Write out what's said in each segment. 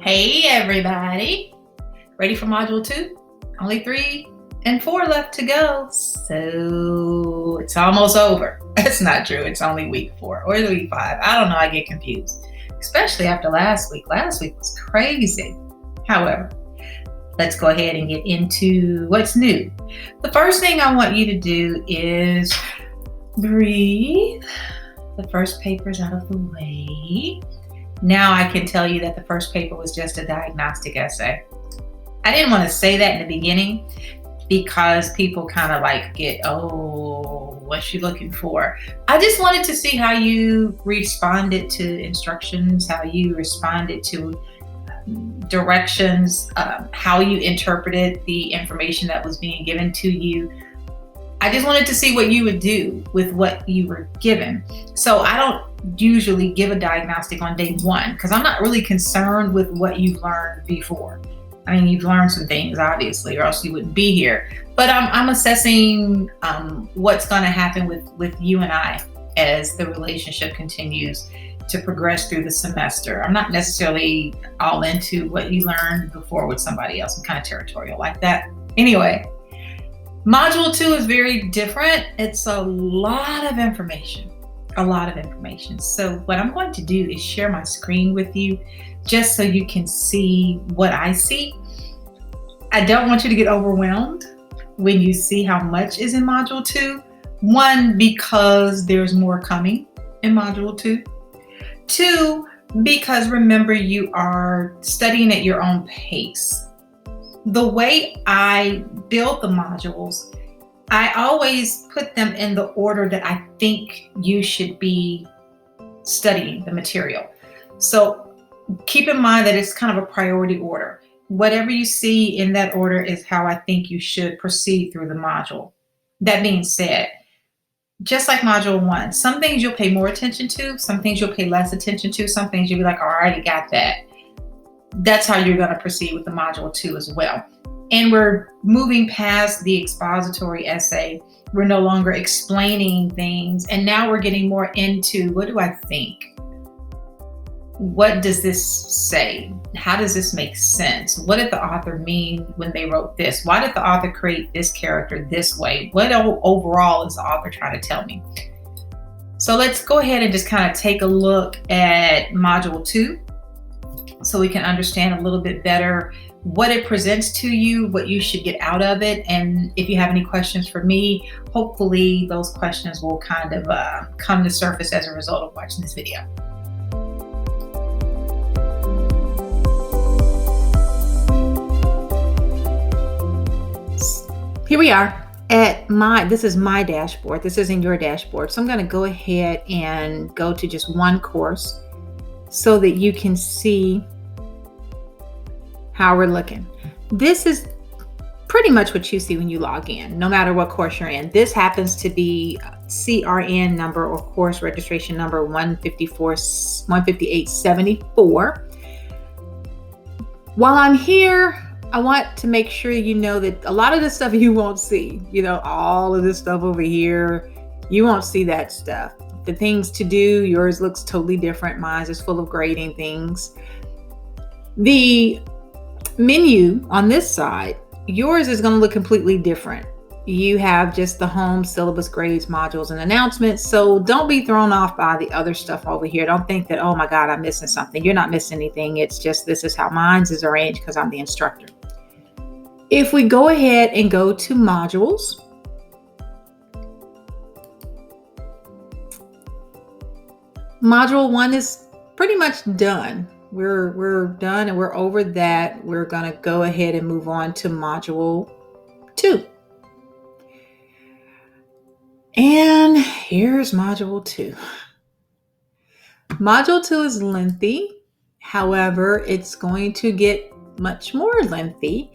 Hey everybody, ready for module 2? Only 3 and 4 left to go, so it's almost over. That's not true, it's only week 4 or week 5. I don't know, I get confused, especially after last week. Last week was crazy. However, let's go ahead and get into what's new. The first thing I want you to do is breathe. The first paper's out of the way. Now I can tell you that the first paper was just a diagnostic essay. I didn't want to say that in the beginning because people kind of get, oh, what's she looking for? I just wanted to see how you responded to instructions, how you responded to directions, how you interpreted the information that was being given to you. I just wanted to see what you would do with what you were given. So I don't usually give a diagnostic on day 1 because I'm not really concerned with what you've learned before. I mean, you've learned some things, obviously, or else you wouldn't be here. But I'm assessing what's going to happen with you and I as the relationship continues to progress through the semester. I'm not necessarily all into what you learned before with somebody else. I'm kind of territorial like that. Anyway, Module 2 is very different. It's a lot of information. So what I'm going to do is share my screen with you just so you can see what I see. I don't want you to get overwhelmed when you see how much is in Module 2. 1, because there's more coming in Module 2. 2, because remember, you are studying at your own pace. The way I build the modules, I always put them in the order that I think you should be studying the material. So keep in mind that it's kind of a priority order. Whatever you see in that order is how I think you should proceed through the module. That being said, just like Module 1, some things you'll pay more attention to, some things you'll pay less attention to, some things you'll be like, oh, I already got that. That's how you're going to proceed with the Module 2 as well. And we're moving past the expository essay. We're no longer explaining things. And now we're getting more into, what do I think? What does this say? How does this make sense? What did the author mean when they wrote this? Why did the author create this character this way? What overall is the author trying to tell me? So let's go ahead and just kind of take a look at Module 2 so we can understand a little bit better what it presents to you, what you should get out of it. And if you have any questions for me, hopefully those questions will kind of come to surface as a result of watching this video. Here we are at this is my dashboard. This isn't your dashboard. So I'm going to go ahead and go to just one course so that you can see how we're looking. This is pretty much what you see when you log in, no matter what course you're in. This happens to be CRN number or course registration number 15874. While I'm here, I want to make sure you know that a lot of this stuff you won't see. All of this stuff over here, you won't see that stuff. The things to do, yours looks totally different. Mine is full of grading things. The menu on this side, yours is going to look completely different. You have just the home, syllabus, grades, modules, and announcements. So don't be thrown off by the other stuff over here. Don't think that, oh my God, I'm missing something. You're not missing anything. It's just this is how mine is arranged because I'm the instructor. If we go ahead and go to modules, Module 1 is pretty much done. We're done and we're over that. We're going to go ahead and move on to Module 2. And here's Module 2. Module 2 is lengthy. However, it's going to get much more lengthy.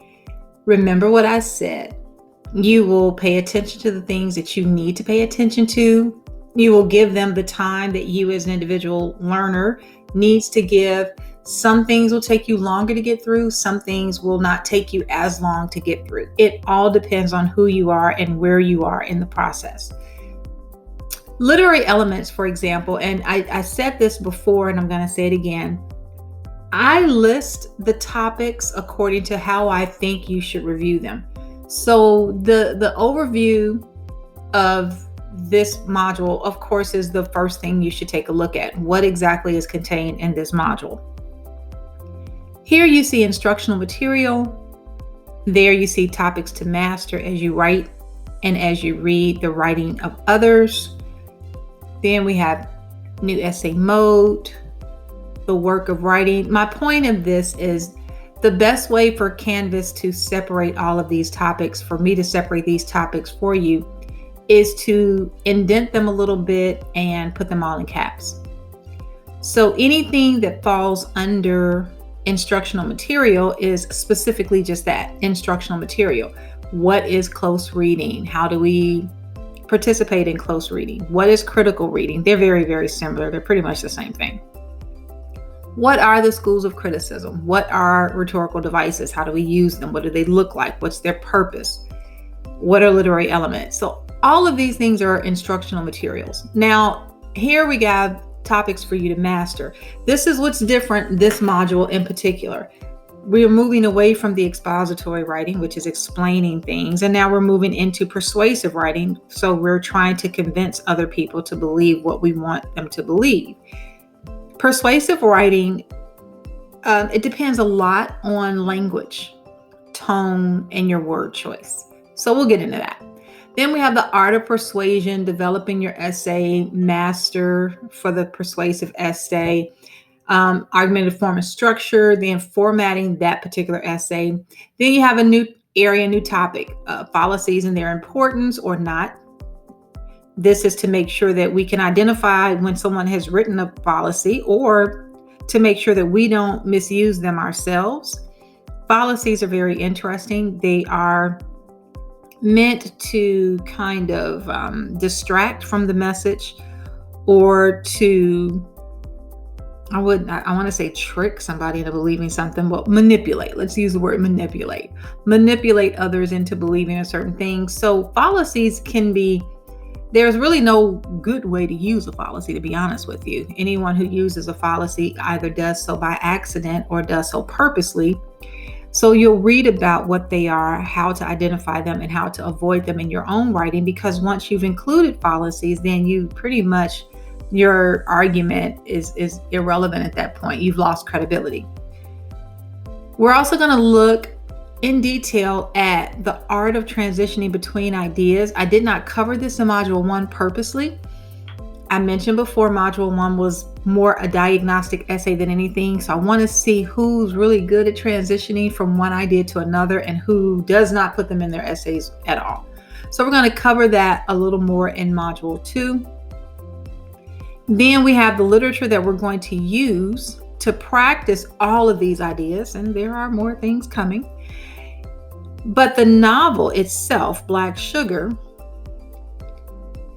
Remember what I said. You will pay attention to the things that you need to pay attention to. You will give them the time that you as an individual learner needs to give. Some things will take you longer to get through. Some things will not take you as long to get through. It all depends on who you are and where you are in the process. Literary elements, for example, and I said this before and I'm going to say it again. I list the topics according to how I think you should review them. So the overview of this module, of course, is the first thing you should take a look at. What exactly is contained in this module? Here you see instructional material. There you see topics to master as you write and as you read the writing of others. Then we have new essay mode, the work of writing. My point of this is the best way for Canvas to separate all of these topics, for me to separate these topics for you, is to indent them a little bit and put them all in caps. So anything that falls under instructional material is specifically just that, instructional material. What is close reading? How do we participate in close reading? What is critical reading? They're very, very similar. They're pretty much the same thing. What are the schools of criticism? What are rhetorical devices? How do we use them? What do they look like? What's their purpose? What are literary elements? So all of these things are instructional materials. Now, here we have topics for you to master. This is what's different, this module in particular. We're moving away from the expository writing, which is explaining things, and now we're moving into persuasive writing. So we're trying to convince other people to believe what we want them to believe. Persuasive writing, it depends a lot on language, tone, and your word choice. So we'll get into that. Then we have the art of persuasion, developing your essay, master for the persuasive essay, argumentative form and structure, then formatting that particular essay. Then you have a new area, new topic, fallacies and their importance or not. This is to make sure that we can identify when someone has written a fallacy, or to make sure that we don't misuse them ourselves. Fallacies are very interesting. They are meant to kind of distract from the message, or to, I want to say trick somebody into believing something, but manipulate. Let's use the word manipulate. Manipulate others into believing a certain thing. So fallacies can be, there's really no good way to use a fallacy, to be honest with you. Anyone who uses a fallacy either does so by accident or does so purposely. So you'll read about what they are, how to identify them, and how to avoid them in your own writing, because once you've included fallacies, then you pretty much, your argument is irrelevant at that point. You've lost credibility. We're also going to look in detail at the art of transitioning between ideas. I did not cover this in Module 1 purposely. I mentioned before, Module 1 was more a diagnostic essay than anything. So I want to see who's really good at transitioning from one idea to another and who does not put them in their essays at all. So we're going to cover that a little more in Module 2. Then we have the literature that we're going to use to practice all of these ideas, and there are more things coming. But the novel itself, Black Sugar,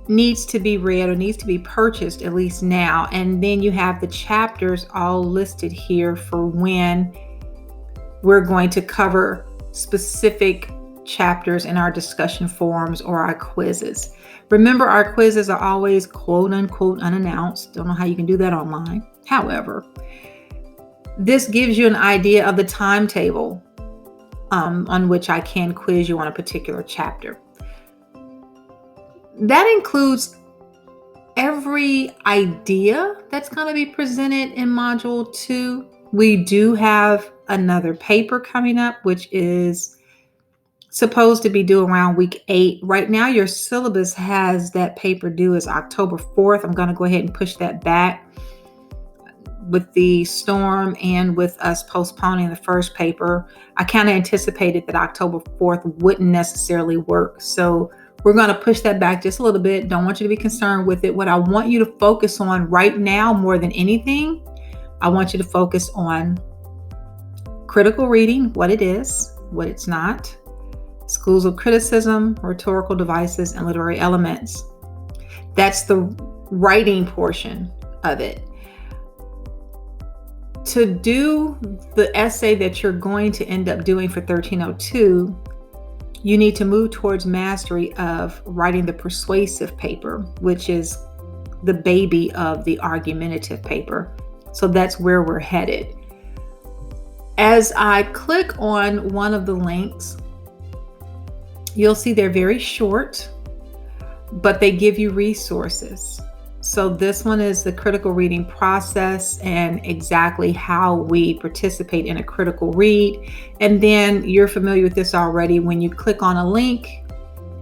needs to be read or needs to be purchased at least now. And then you have the chapters all listed here for when we're going to cover specific chapters in our discussion forums or our quizzes. Remember, our quizzes are always quote unquote unannounced. Don't know how you can do that online. However, this gives you an idea of the timetable on which I can quiz you on a particular chapter. That includes every idea that's going to be presented in Module 2. We do have another paper coming up, which is supposed to be due around week 8. Right now, your syllabus has that paper due as October 4th. I'm going to go ahead and push that back. With the storm and with us postponing the first paper, I kind of anticipated that October 4th wouldn't necessarily work. So we're going to push that back just a little bit. Don't want you to be concerned with it. What I want you to focus on right now more than anything, I want you to focus on critical reading, what it is, what it's not, schools of criticism, rhetorical devices, and literary elements. That's the writing portion of it. To do the essay that you're going to end up doing for 1302, you need to move towards mastery of writing the persuasive paper, which is the baby of the argumentative paper. So that's where we're headed. As I click on one of the links, you'll see they're very short, but they give you resources. So this one is the critical reading process and exactly how we participate in a critical read. And then you're familiar with this already. When you click on a link,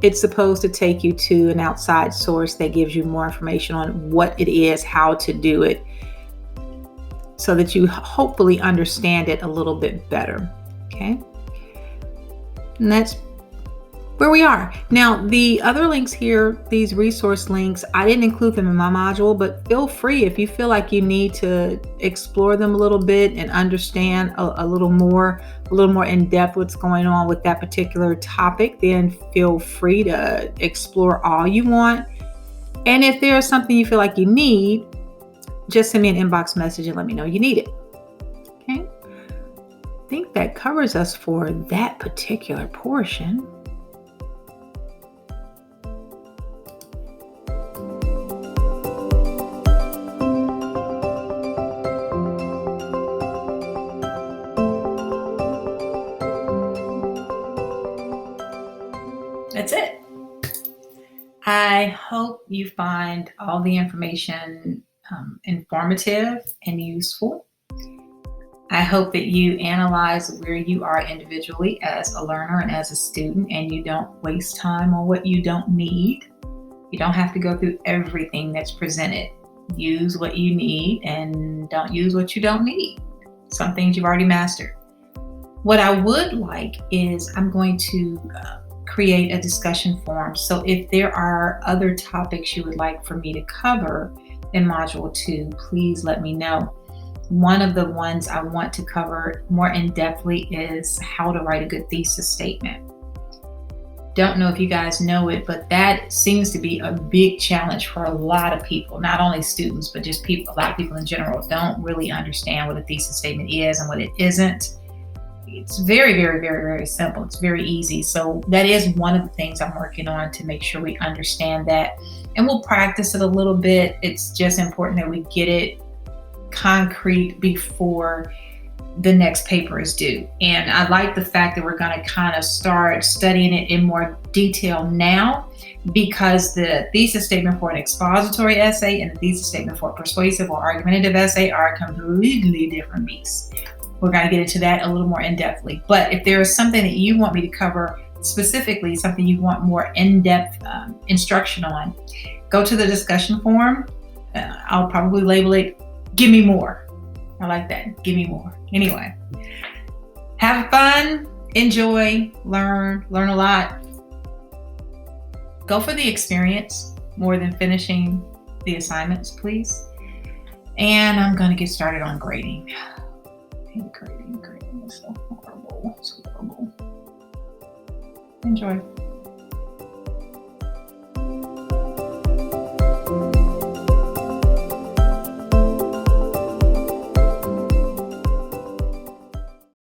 it's supposed to take you to an outside source that gives you more information on what it is, how to do it, so that you hopefully understand it a little bit better. Okay. And that's where we are. Now, the other links here, these resource links, I didn't include them in my module, but feel free if you feel like you need to explore them a little bit and understand a little more in depth what's going on with that particular topic, then feel free to explore all you want. And if there's something you feel like you need, just send me an inbox message and let me know you need it. Okay. I think that covers us for that particular portion. That's it. I hope you find all the information informative and useful. I hope that you analyze where you are individually as a learner and as a student, and you don't waste time on what you don't need. You don't have to go through everything that's presented. Use what you need and don't use what you don't need. Some things you've already mastered. What I would like is I'm going to create a discussion forum. So if there are other topics you would like for me to cover in Module 2, please let me know. One of the ones I want to cover more in-depthly is how to write a good thesis statement. Don't know if you guys know it, but that seems to be a big challenge for a lot of people, not only students, but just people. A lot of people in general don't really understand what a thesis statement is and what it isn't. It's very, very, very, very simple. It's very easy. So that is one of the things I'm working on to make sure we understand that. And we'll practice it a little bit. It's just important that we get it concrete before the next paper is due. And I like the fact that we're going to kind of start studying it in more detail now, because the thesis statement for an expository essay and the thesis statement for a persuasive or argumentative essay are completely different beasts. We're going to get into that a little more in-depthly. But if there is something that you want me to cover specifically, something you want more in-depth instruction on, go to the discussion forum. I'll probably label it, "Give me more." I like that. Give me more. Anyway, have fun, enjoy, learn a lot. Go for the experience more than finishing the assignments, please. And I'm going to get started on grading. Grading is so horrible. Enjoy.